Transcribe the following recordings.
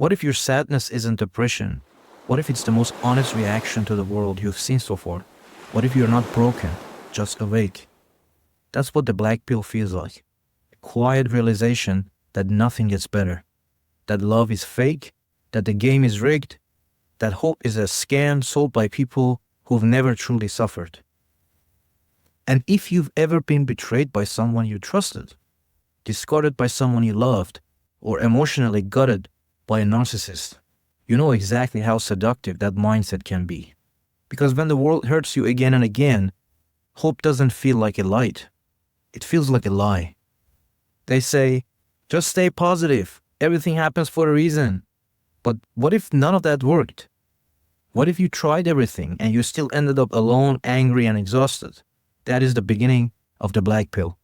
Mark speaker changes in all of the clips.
Speaker 1: What if your sadness isn't depression? What if it's the most honest reaction to the world you've seen so far? What if you're not broken, just awake? That's what the black pill feels like. A quiet realization that nothing gets better. That love is fake, that the game is rigged, that hope is a scam sold by people who've never truly suffered. And if you've ever been betrayed by someone you trusted, discarded by someone you loved, or emotionally gutted by a narcissist, you know exactly how seductive that mindset can be. Because when the world hurts you again and again, hope doesn't feel like a light. It feels like a lie. They say, just stay positive. Everything happens for a reason. But what if none of that worked? What if you tried everything and you still ended up alone, angry, and exhausted? That is the beginning of the black pill.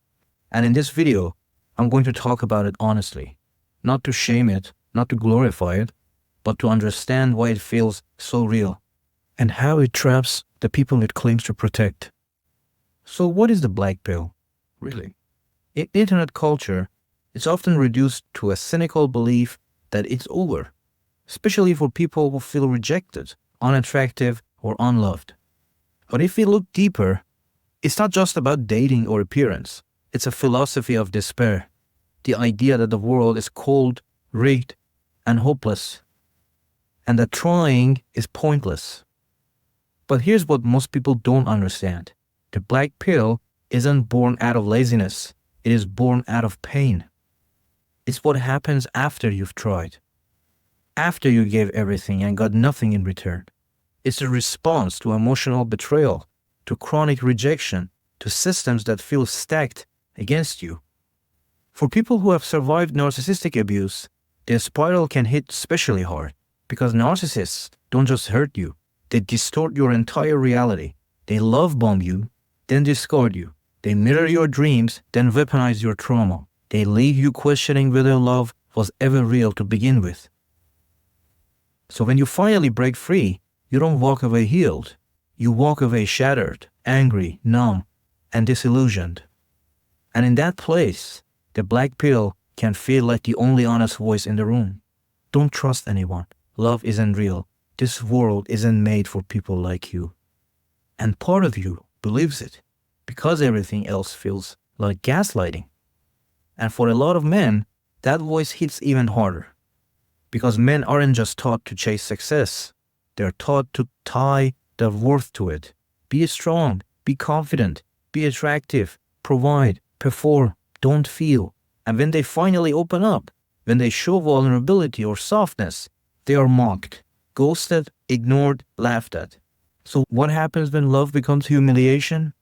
Speaker 1: And in this video, I'm going to talk about it honestly. Not to shame it, not to glorify it, but to understand why it feels so real and how it traps the people it claims to protect. So what is the black pill, really? In internet culture, it's often reduced to a cynical belief that it's over, especially for people who feel rejected, unattractive, or unloved. But if we look deeper, it's not just about dating or appearance. It's a philosophy of despair. The idea that the world is cold, rigged, and hopeless, and that trying is pointless. But here's what most people don't understand. The black pill isn't born out of laziness. It is born out of pain. It's what happens after you've tried. After you gave everything and got nothing in return. It's a response to emotional betrayal, to chronic rejection, to systems that feel stacked against you. For people who have survived narcissistic abuse, their spiral can hit especially hard because narcissists don't just hurt you, they distort your entire reality. They love bomb you, then discard you. They mirror your dreams, then weaponize your trauma. They leave you questioning whether love was ever real to begin with. So when you finally break free, you don't walk away healed. You walk away shattered, angry, numb, and disillusioned. And in that place, the black pill can feel like the only honest voice in the room. Don't trust anyone. Love isn't real. This world isn't made for people like you. And part of you believes it because everything else feels like gaslighting. And for a lot of men, that voice hits even harder. Because men aren't just taught to chase success. They're taught to tie their worth to it. Be strong, be confident, be attractive, provide, perform, don't feel. And when they finally open up, when they show vulnerability or softness, they are mocked, ghosted, ignored, laughed at. So what happens when love becomes humiliation?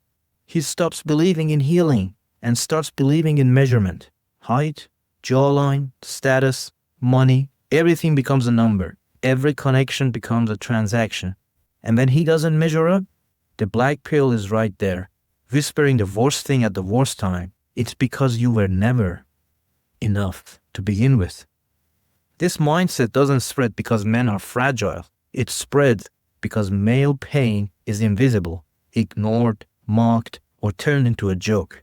Speaker 1: He stops believing in healing and starts believing in measurement. Height, jawline, status, money, everything becomes a number. Every connection becomes a transaction. And when he doesn't measure up, the black pill is right there, whispering the worst thing at the worst time. It's because you were never enough to begin with. This mindset doesn't spread because men are fragile. It spreads because male pain is invisible, ignored, mocked, or turned into a joke.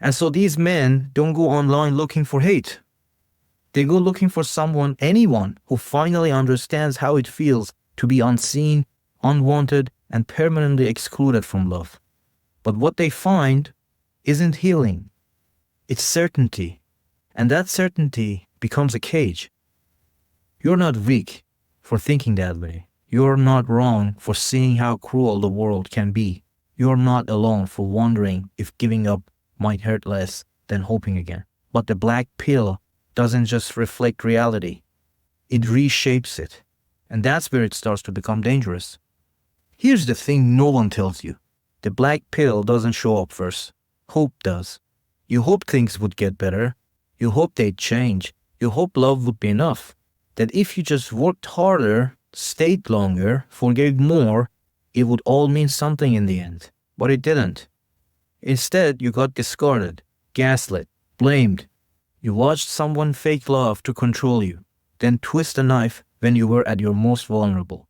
Speaker 1: And so these men don't go online looking for hate. They go looking for someone, anyone, who finally understands how it feels to be unseen, unwanted, and permanently excluded from love. But what they find isn't healing. It's certainty. And that certainty becomes a cage. You're not weak for thinking that way. You're not wrong for seeing how cruel the world can be. You're not alone for wondering if giving up might hurt less than hoping again. But the black pill doesn't just reflect reality. It reshapes it. And that's where it starts to become dangerous. Here's the thing no one tells you. The black pill doesn't show up first. Hope does. You hope things would get better. You hope they'd change. You hope love would be enough. That if you just worked harder, stayed longer, forgave more, it would all mean something in the end. But it didn't. Instead, you got discarded, gaslit, blamed. You watched someone fake love to control you, then twist a knife when you were at your most vulnerable.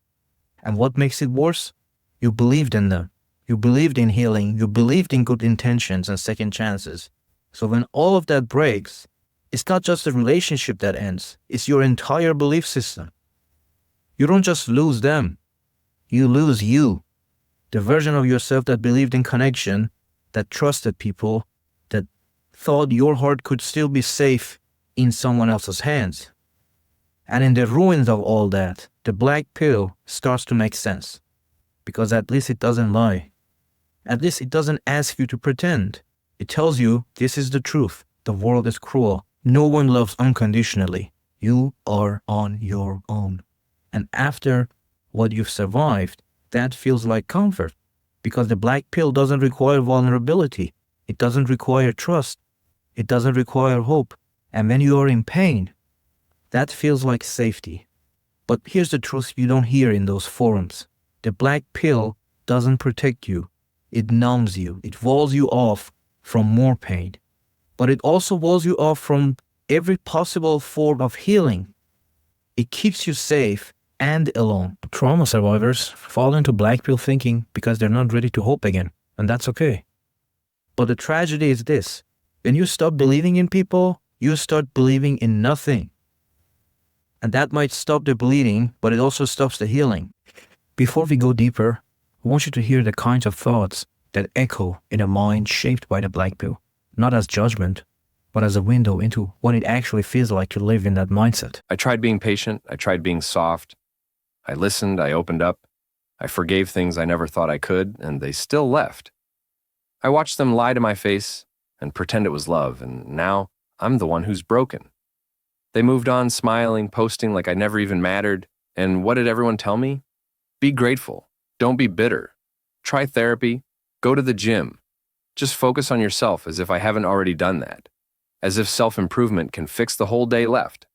Speaker 1: And what makes it worse? You believed in them. You believed in healing. You believed in good intentions and second chances. So when all of that breaks, It's not just a relationship that ends, it's your entire belief system. You don't just lose them, you lose you. The version of yourself that believed in connection, that trusted people, that thought your heart could still be safe in someone else's hands. And in the ruins of all that, the black pill starts to make sense. Because at least it doesn't lie. At least it doesn't ask you to pretend. It tells you this is the truth. The world is cruel. No one loves unconditionally. You are on your own. And after what you've survived, that feels like comfort. Because the black pill doesn't require vulnerability. It doesn't require trust. It doesn't require hope. And when you are in pain, that feels like safety. But here's the truth you don't hear in those forums. The black pill doesn't protect you. It numbs you. It walls you off from more pain. But it also walls you off from every possible form of healing. It keeps you safe and alone. Trauma survivors fall into black pill thinking because they're not ready to hope again. And that's okay. But the tragedy is this. When you stop believing in people, you start believing in nothing. And that might stop the bleeding, but it also stops the healing. Before we go deeper, I want you to hear the kinds of thoughts that echo in a mind shaped by the black pill, not as judgment, but as a window into what it actually feels like to live in that mindset.
Speaker 2: I tried being patient. I tried being soft. I listened. I opened up. I forgave things I never thought I could, and they still left. I watched them lie to my face and pretend it was love, and now I'm the one who's broken. They moved on, smiling, posting like I never even mattered. And what did everyone tell me? Be grateful. Don't be bitter. Try therapy. Go to the gym. Just focus on yourself as if I haven't already done that. As if self-improvement can fix the whole day left.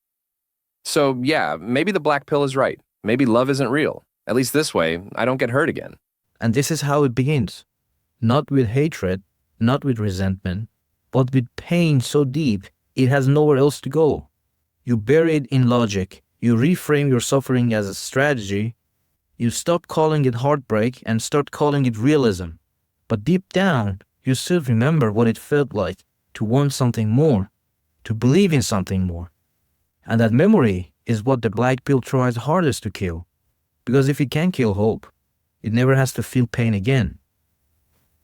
Speaker 2: So yeah, maybe the black pill is right. Maybe love isn't real. At least this way, I don't get hurt again.
Speaker 1: And this is how it begins. Not with hatred, not with resentment, but with pain so deep it has nowhere else to go. You bury it in logic. You reframe your suffering as a strategy. You stop calling it heartbreak and start calling it realism. But deep down, you still remember what it felt like to want something more, to believe in something more. And that memory is what the black pill tries hardest to kill. Because if it can kill hope, it never has to feel pain again.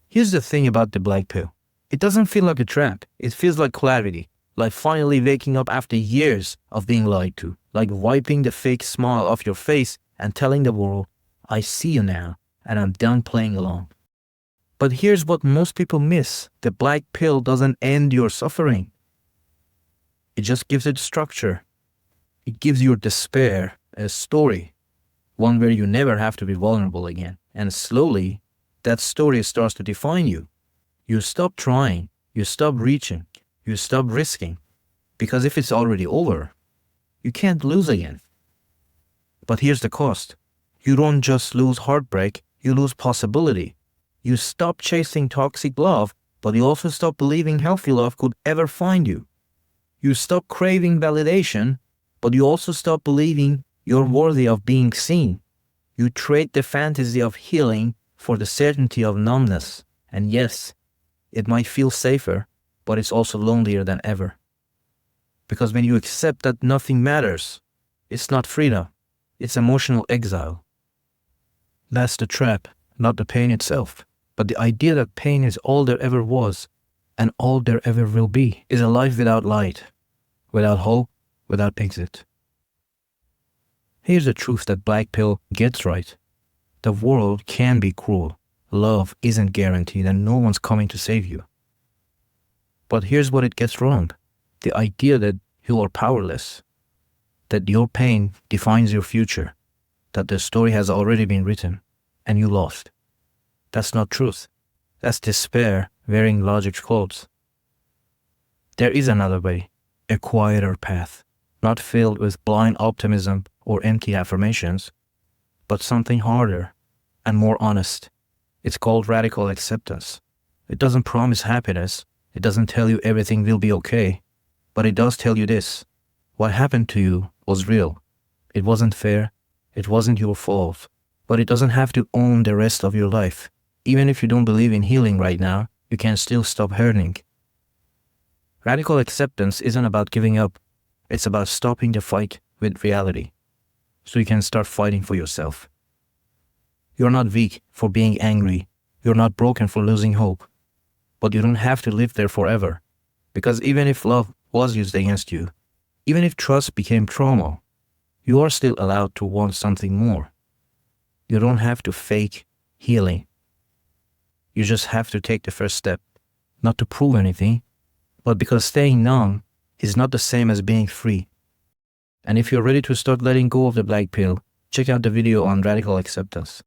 Speaker 1: Here's the thing about the black pill. It doesn't feel like a trap. It feels like clarity. Like finally waking up after years of being lied to. Like wiping the fake smile off your face and telling the world, I see you now, and I'm done playing along. But here's what most people miss. The black pill doesn't end your suffering. It just gives it structure. It gives your despair a story. One where you never have to be vulnerable again. And slowly, that story starts to define you. You stop trying. You stop reaching. You stop risking. Because if it's already over, you can't lose again. But here's the cost. You don't just lose heartbreak, you lose possibility. You stop chasing toxic love, but you also stop believing healthy love could ever find you. You stop craving validation, but you also stop believing you're worthy of being seen. You trade the fantasy of healing for the certainty of numbness. And yes, it might feel safer, but it's also lonelier than ever. Because when you accept that nothing matters, it's not freedom, it's emotional exile. That's the trap, not the pain itself, but the idea that pain is all there ever was and all there ever will be is a life without light, without hope, without exit. Here's the truth that black pill gets right. The world can be cruel. Love isn't guaranteed and no one's coming to save you. But here's what it gets wrong. The idea that you are powerless, that your pain defines your future, that the story has already been written and you lost. That's not truth. That's despair wearing logic's clothes. There is another way, a quieter path, not filled with blind optimism or empty affirmations, but something harder and more honest. It's called radical acceptance. It doesn't promise happiness. It doesn't tell you everything will be okay, but it does tell you this. What happened to you was real. It wasn't fair. It wasn't your fault, but it doesn't have to own the rest of your life. Even if you don't believe in healing right now, you can still stop hurting. Radical acceptance isn't about giving up. It's about stopping the fight with reality, so you can start fighting for yourself. You're not weak for being angry. You're not broken for losing hope. But you don't have to live there forever. Because even if love was used against you, even if trust became trauma, you are still allowed to want something more. You don't have to fake healing. You just have to take the first step, not to prove anything, but because staying numb is not the same as being free. And if you're ready to start letting go of the black pill, check out the video on radical acceptance.